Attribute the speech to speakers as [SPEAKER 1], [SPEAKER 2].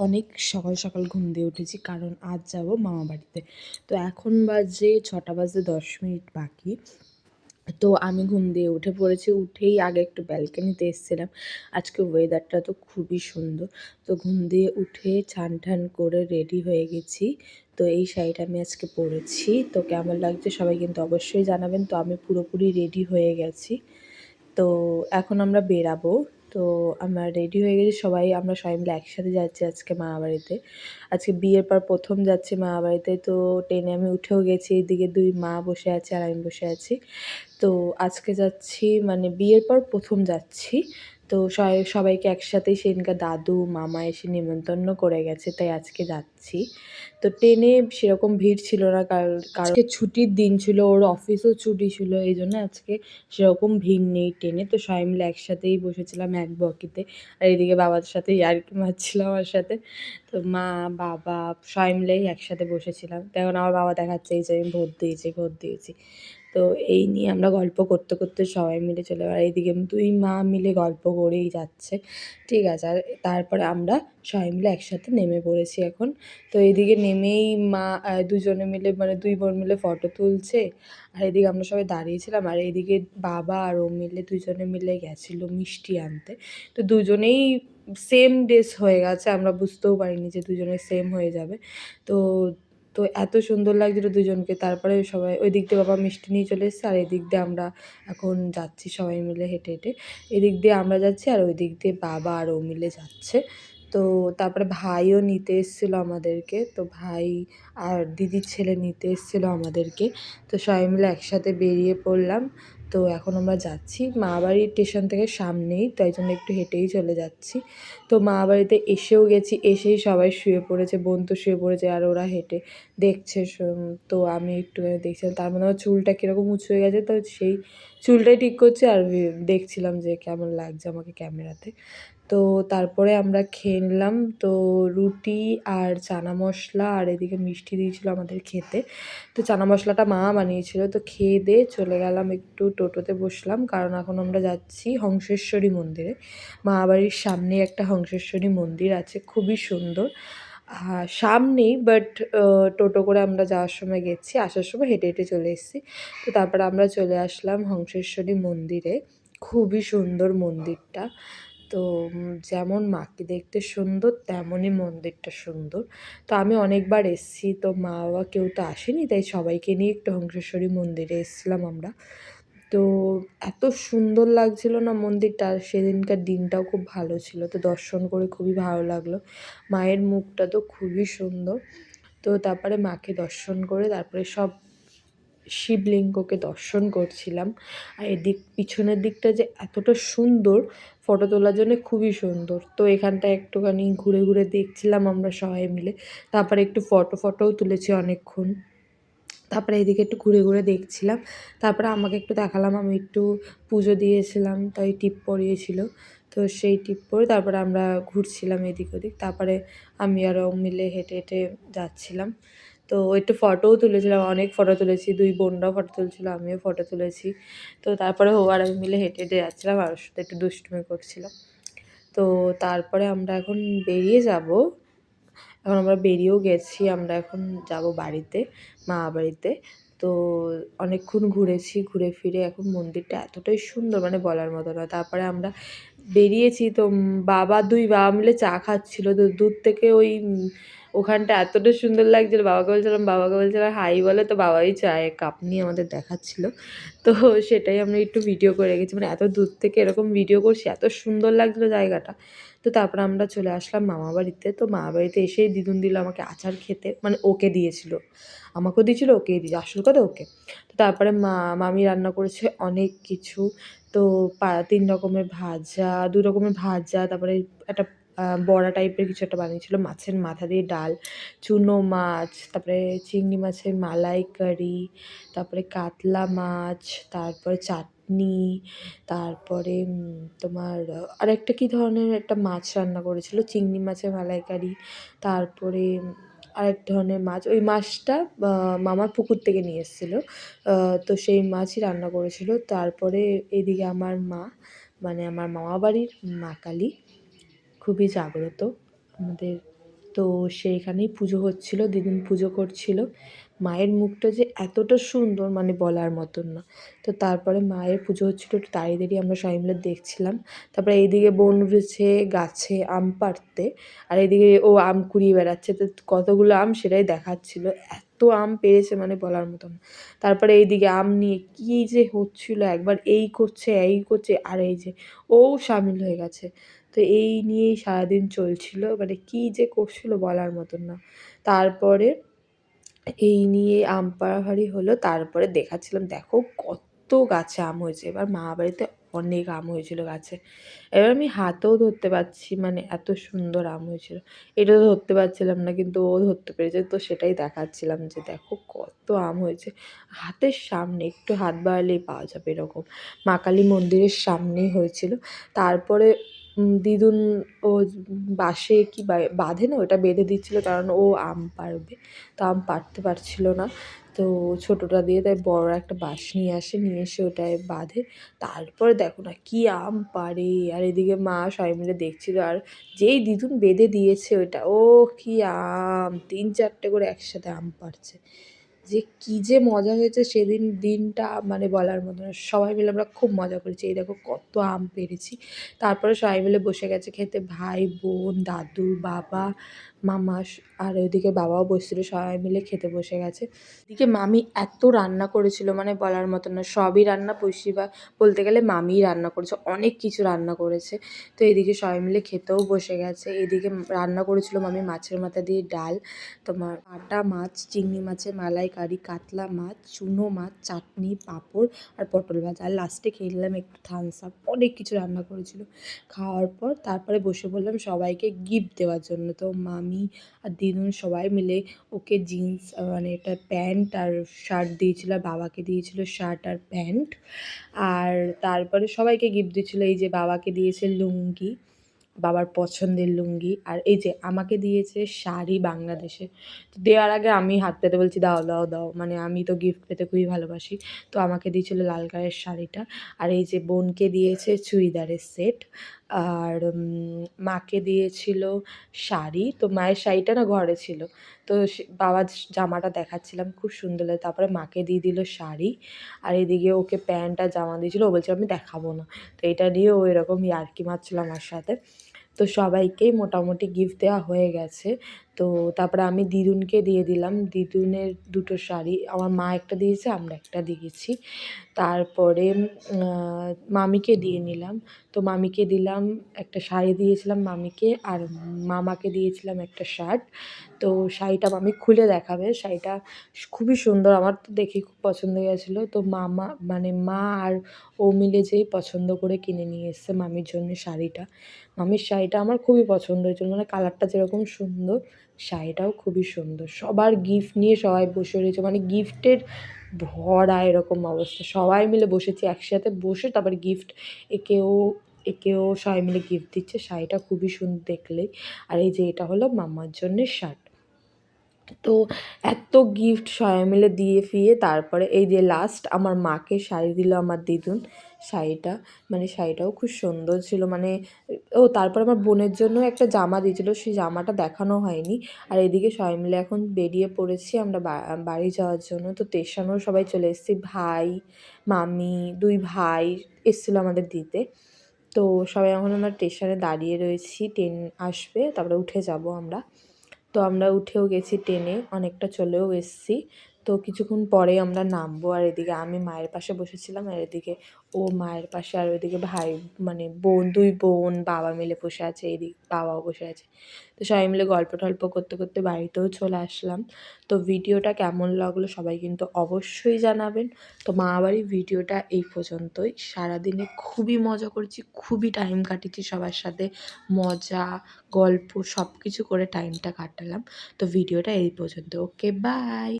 [SPEAKER 1] অনেক সকাল সকাল ঘুম দিয়ে উঠেছি, কারণ আজ যাব মামা বাড়িতে। তো এখন বাজে 6টা বাজতে 10 মিনিট বাকি। তো আমি ঘুম দিয়ে উঠে পড়েছি। উঠেই আগে একটু ব্যালকনিতে এসেছিলাম। আজকে ওয়েদারটা তো খুবই সুন্দর। তো ঘুম দিয়ে উঠে ছান-ঠান করে রেডি হয়ে গেছি। তো এই শাড়িটা আমি আজকে পরেছি। তো কেমন লাগছে সবাই কিন্তু অবশ্যই জানাবেন। তো আমি পুরোপুরি রেডি হয়ে গেছি। তো এখন আমরা বেরাবো। তো আমরা রেডি হয়ে গেছি, আমরা সবাই মিলে একসাথে যাচ্ছি আজকে মামাবাড়িতে। আজকে বিয়ের পর ১ম যাচ্ছি মামাবাড়িতে। তো ট্রেনে আমি উঠেও গেছি। এদিকে ২ মা বসে আছে আর আমি বসে আছি। তো আজকে যাচ্ছি, মানে বিয়ের পর ১ম যাচ্ছি। তো সবাইকে একসাথেই সেদিনকার দাদু, মামা এসে নেমন্তন্ন করে গেছে, তাই আজকে যাচ্ছি। তো ট্রেনে সেরকম ভিড় ছিল না, কারণ আজকে ছুটির দিন ছিল, ওর অফিসও ছুটি ছিল। এইজন্য আজকে সেরকম ভিড় নেই ট্রেনে। তো সবাই মিলে একসাথেই বসেছিলাম এক বগিতে। আর এদিকে বাবার সাথে ইয়ার্কি মারছিল আমার সাথে। তো মা, বাবা সবাই মিলেই একসাথে বসেছিলাম। তো এখন আমার বাবা দেখাচ্ছে এই যে আমি ভোট দিয়েছি, ভোট দিয়েছি। তো এই নিয়ে আমরা গল্প করতে করতে সবাই মিলে চলে আর এইদিকে ২ মা মিলে গল্প করেই যাচ্ছে। ঠিক আছে। আর তারপরে আমরা সবাই মিলে একসাথে নেমে পড়েছি এখন। তো এইদিকে নেমেই মা দুজনে মিলে, মানে ২ বোন মিলে ফটো তুলছে। আর এদিকে আমরা সবাই দাঁড়িয়েছিলাম। আর এইদিকে বাবা আর ও মিলে দুজনে মিলে গেছিলো মিষ্টি আনতে। তো দুজনেই সেম ড্রেস হয়ে গেছে। আমরা বুঝতেও পারিনি যে দুজনের সেম হয়ে যাবে। তো তো এত সুন্দর লাগছিল দুজনকে। তারপরে সবাই ওই দিক দিয়ে বাবা মিষ্টি নিয়ে চলে এসেছে, আর এদিক দিয়ে আমরা এখন যাচ্ছি সবাই মিলে হেঁটে হেঁটে। এদিক দিয়ে আমরা যাচ্ছি আর ওই দিক দিয়ে বাবা আর ও মিলে যাচ্ছে। তো তারপরে ভাইও নিতে এসেছিলো আমাদেরকে। তো ভাই আর দিদির ছেলে নিতে এসেছিলো আমাদেরকে। তো সবাই মিলে একসাথে বেরিয়ে পড়লাম। তো এখন আমরা যাচ্ছি। মামাবাড়ির স্টেশন থেকে সামনেই, তাই জন্য একটু হেঁটেই চলে যাচ্ছি। তো মামাবাড়িতে এসেও গেছি। এসেই সবাই শুয়ে পড়েছে। বোন তো শুয়ে পড়েছে আর ওরা হেঁটে দেখছে। তো আমি একটুখানি দেখছিলাম। তার মধ্যে আমার চুলটা কীরকম উঁচু হয়ে গেছে, তো সেই চুলটাই ঠিক করছি আর দেখছিলাম যে কেমন লাগছে আমাকে ক্যামেরাতে। তো তারপরে আমরা খেয়ে নিলাম। তো রুটি আর চানা মশলা আর এদিকে মিষ্টি দিয়েছিল আমাদের খেতে। তো চানা মশলাটা মা বানিয়েছিল। তো খেয়ে দেয়ে চলে গেলাম, একটু টোটোতে বসলাম, কারণ এখন আমরা যাচ্ছি হংসেশ্বরী মন্দিরে। মামাবাড়ির সামনেই একটা হংসেশ্বরী মন্দির আছে, খুবই সুন্দর। সামনেই, বাট টোটো করে আমরা যাওয়ার সময় গেছি, আসার সময় হেঁটে হেঁটে চলে এসেছি। তো তারপরে আমরা চলে আসলাম হংসেশ্বরী মন্দিরে। খুবই সুন্দর মন্দিরটা। তো যেমন মাকে দেখতে সুন্দর, তেমনই মন্দিরটা সুন্দর। তো আমি অনেকবার এসেছি, তো মা বাবা কেউ তো আসেনি, তাই সবাইকে নিয়ে একটু হংসেশ্বরী মন্দিরে এসেছিলাম আমরা। তো এত সুন্দর লাগছিল না মন্দিরটা, আর সেদিনকার দিনটাও খুব ভালো ছিল। তো দর্শন করে খুবই ভালো লাগলো। মায়ের মুখটা তো খুবই সুন্দর। তো তারপরে মাকে দর্শন করে তারপরে সব শিবলিঙ্গকে দর্শন করছিলাম। আর পিছনের দিকটা যে এতটা সুন্দর, ফটো তোলার জন্য খুবই সুন্দর। তো এখানটায় একটুখানি ঘুরে ঘুরে দেখছিলাম আমরা সবাই মিলে। তারপরে একটু ফটোও তুলেছি অনেকক্ষণ। তারপরে এদিকে একটু ঘুরে ঘুরে দেখছিলাম। তারপরে আমাকে একটু দেখালাম, আমি একটু পুজো দিয়েছিলাম, তাই টিপ পরিয়েছিল। তো সেই টিপ পরে তারপরে আমরা ঘুরছিলাম এদিক ওদিক। তারপরে আমি আর ও মিলে হেঁটে হেঁটে যাচ্ছিলাম। তো একটু ফটোও তুলেছিলাম, অনেক ফটো তুলেছি। ২ বোনরাও ফটো তুলছিল, আমিও ফটো তুলেছি। তো তারপরে ও আর আমি মিলে হেঁটে হেঁটে যাচ্ছিলাম, আর ওর সাথে একটু দুষ্টুমি করছিলাম। তো তারপরে আমরা এখন বেরিয়ে যাব। এখন আমরা বেরিয়েও গেছি। আমরা এখন যাব বাড়িতে, মামাবাড়িতে। তো অনেকক্ষণ ঘুরেছি, ঘুরে ফিরে এখন মন্দিরটা এতটাই সুন্দর, মানে বলার মতো নয়। তারপরে আমরা বেরিয়েছি। তো বাবা মিলে চা খাচ্ছিল। তো দূর থেকে ওই ওখানটা এতটা সুন্দর লাগছিল, বাবাকে বলছিলাম হাই বলে। তো বাবাই চায়ের কাপ নিয়ে আমাদের দেখাচ্ছিল। তো সেটাই আমরা একটু ভিডিও করে রেখেছি, মানে এত দূর থেকে এরকম ভিডিও করছি, এত সুন্দর লাগছিল জায়গাটা। তো তারপরে আমরা চলে আসলাম মামাবাড়িতে। তো মামাবাড়িতে এসেই দিদুন দিল আমাকে আচার খেতে, মানে ওকে দিয়েছিল, আমাকেও দিয়েছিল, ওকেই দিয়েছে, আসল কথা ওকে। তো তারপরে মামি রান্না করেছে অনেক কিছু। তো ৩ রকমের ভাজা, ২ রকমের ভাজা, তারপরে একটা বড়া টাইপের কিছু একটা বানিয়েছিল, মাছের মাথা দিয়ে ডাল, চুনো মাছ, তারপরে চিংড়ি মাছের মালাইকারি, তারপরে কাতলা মাছ, তারপরে চাটনি, তারপরে তোমার আরেকটা কী ধরনের একটা মাছ রান্না করেছিল, চিংড়ি মাছের মালাইকারি, তারপরে আরেক ধরনের মাছ। ওই মাছটা মামার পুকুর থেকে নিয়ে এসেছিল। তো সেই মাছই রান্না করেছিল। তারপরে এদিকে আমার মা, মানে আমার মামাবাড়ির মা কালী খুবই জাগ্রত। আমাদের। তো সেইখানেই পুজো হচ্ছিল, দিদিন পুজো করছিল। মায়ের মুখটা যে এতটা সুন্দর মানে বলার মতন না। তো তারপরে মায়ের পুজো হচ্ছিল, একটু দাঁড়িয়ে দাঁড়িয়ে আমরা সবাই মিলে দেখছিলাম। তারপরে এইদিকে বোন উঠেছে গাছে আম পাড়তে, আর এদিকে ও আম কুড়িয়ে বেড়াচ্ছে। তো কতগুলো আম সেটাই দেখাচ্ছিল। এত আম পেড়েছে মানে বলার মতন না। তারপরে এইদিকে আম নিয়ে কী যে হচ্ছিল, একবার এই করছে এই করছে, আর এই যে ও সামিল হয়ে গেছে। তো এই নিয়েই সারাদিন চলছিল, মানে কী যে করছিল বলার মতন না। তারপরে এই নিয়ে আম পাড়াহাড়ি হলো, তারপরে দেখাচ্ছিলাম দেখো কত গাছে আম হয়েছে। এবার মামাবাড়িতে অনেক আম হয়েছিল গাছে। এবার আমি হাতেও ধরতে পারছি, মানে এত সুন্দর আম হয়েছিল। এটা তো ধরতে পারছিলাম না, কিন্তু ও ধরতে পেরেছে, তো সেটাই দেখাচ্ছিলাম যে দেখো কত আম হয়েছে। হাতের সামনে একটু হাত বাড়ালেই পাওয়া যাবে এরকম। মা কালী মন্দিরের সামনেই হয়েছিল। তারপরে দিদুন ও বাঁশে কি বাঁধে না, ওটা বেঁধে দিচ্ছিল, কারণ ও আম পাড়বে। তো আম পাড়তে পারছিল না, তো ছোটোটা দিয়ে তাই বড় একটা বাঁশ নিয়ে আসে, নিয়ে এসে ওটায় বাঁধে। তারপরে দেখো না কি আম পাড়ে, আর এদিকে মা সবাই মিলে দেখছিল। আর যেই দিদুন বেঁধে দিয়েছে ওটা, ও কি আম 3-4টে করে একসাথে আম পাড়ছে। যে কী যে মজা হয়েছে সেদিন, দিনটা মানে বলার মতো না। সবাই মিলে আমরা খুব মজা করেছি। এই দেখো কত আম পেড়েছি। তারপরে সবাই মিলে বসে গেছে খেতে, ভাই বোন দাদু বাবা মামা, আর ওইদিকে বাবাও বসছিল, সবাই মিলে খেতে বসে গেছে। এদিকে মামি এত রান্না করেছিল মানে বলার মতো না। সবই রান্না বেশিরভাগ বলতে গেলে মামিই রান্না করেছে, অনেক কিছু রান্না করেছে। তো এদিকে সবাই মিলে খেতেও বসে গেছে। এদিকে রান্না করেছিল মামি মাছের মাথা দিয়ে ডাল, তোমার বাটা মাছ, চিংড়ি মাছের মালাইকারি, কাতলা মাছ, চুনো মাছ, চাটনি, পাঁপড় আর পটল ভাজা। আর লাস্টে খেয়ে নিলাম একটু থামস আপ। অনেক কিছু রান্না করেছিল। খাওয়ার পর তারপরে বসে পড়লাম সবাইকে গিফট দেওয়ার জন্য। তো মামি আর দিদুন সবাই মিলে ওকে জিন্স মানে এটা প্যান্ট আর শার্ট দিয়েছিল, আর বাবাকে দিয়েছিল শার্ট আর প্যান্ট। আর তারপরে সবাইকে গিফট দিচ্ছিলো। এই যে বাবাকে দিয়েছে লুঙ্গি, বাবার পছন্দের লুঙ্গি, আর এই যে আমাকে দিয়েছে শাড়ি বাংলাদেশে। তো দেওয়ার আগে আমি হাত পেতে বলছি দাও দাও দাও, মানে আমি তো গিফট পেতে খুবই ভালোবাসি। তো আমাকে দিয়েছিল লাল কালারের শাড়িটা। আর এই যে বোনকে দিয়েছে চুড়িদারের সেট, আর মাকে দিয়েছিল শাড়ি। তো মায়ের শাড়িটা না ঘরে ছিল, তো বাবার জামাটা দেখাচ্ছিলাম, খুব সুন্দর লাগে। তারপরে মাকে দিয়ে দিল শাড়ি, আর এদিকে ওকে প্যান্ট আর জামা দিয়েছিলো। ও বলছে আমি দেখাবো না। তো এটা নিয়ে ও এরকম ইয়ার্কি মারছিল আমার সাথে। তো সবাইকেই মোটামুটি গিফট দেওয়া হয়ে গেছে। তো তারপরে আমি দিদুনকে দিয়ে দিলাম, দিদুনের 2টো শাড়ি। আমার মা একটা দিয়েছে, আমরা একটা দিয়েছি। তারপরে মামিকে দিয়ে নিলাম। তো মামিকে দিলাম একটা শাড়ি, দিয়েছিলাম মামিকে, আর মামাকে দিয়েছিলাম একটা শার্ট। তো শাড়িটা মামি খুলে দেখাবে। শাড়িটা খুবই সুন্দর, আমার তো দেখেই খুব পছন্দ হয়ে গেছিলো। তো মামা মানে মা আর ও মিলে যেই পছন্দ করে কিনে নিয়ে এসছে মামির জন্য শাড়িটা। মামির শাড়িটা আমার খুবই পছন্দ হয়েছিল, মানে কালারটা যেরকম সুন্দর শাড়িটাও খুবই সুন্দর। সবার গিফট নিয়ে সবাই বসে রয়েছে, মানে গিফটের ভরা এরকম অবস্থা। সবাই মিলে বসেছি একসাথে, বসে তারপরে গিফট একেও একেও সবাই মিলে গিফট দিচ্ছে। শাড়িটা খুবই সুন্দর দেখলেই। আর এই যে এটা হলো মামার জন্যে শার্ট। তো এত গিফট সবাই মিলে দিয়ে ফিয়ে তারপরে এই যে লাস্ট আমার মাকে শাড়ি দিল আমার দিদুন। শাড়িটা মানে শাড়িটাও খুব সুন্দর ছিল, মানে ও তারপর আমার বোনের জন্য একটা জামা দিয়েছিলো, সেই জামাটা দেখানো হয়নি। আর এদিকে সবাই মিলে এখন বেরিয়ে পড়েছি আমরা বাড়ি যাওয়ার জন্য। তো স্টেশনেও সবাই চলে এসেছি, ভাই মামি 2 ভাই এসেছিলো আমাদের দিতে। তো সবাই এখন আমরা স্টেশনে দাঁড়িয়ে রয়েছি, ট্রেন আসবে তারপরে উঠে যাব আমরা। তো আমরা উঠেও গেছি ট্রেনে, অনেকটা চলেও এসেছি। তো কিছুক্ষণ পরে আমরা নামবো। আর এদিকে আমি মায়ের পাশে বসেছিলাম, আর এদিকে ও মায়ের পাশে, আর ওইদিকে ভাই মানে বোন 2 বোন বাবা মিলে বসে আছে, এদিকে বাবাও বসে আছে। তো সবাই মিলে গল্প টল্প করতে করতে বাড়িতেও চলে আসলাম। তো ভিডিওটা কেমন লাগলো সবাই কিন্তু অবশ্যই জানাবেন। তো মামাবাড়ির ভিডিওটা এই পর্যন্তই। সারাদিনে খুবই মজা করেছি, খুবই টাইম কাটিয়েছি সবার সাথে, মজা গল্প সব কিছু করে টাইমটা কাটালাম। তো ভিডিওটা এই পর্যন্ত। Okay bye.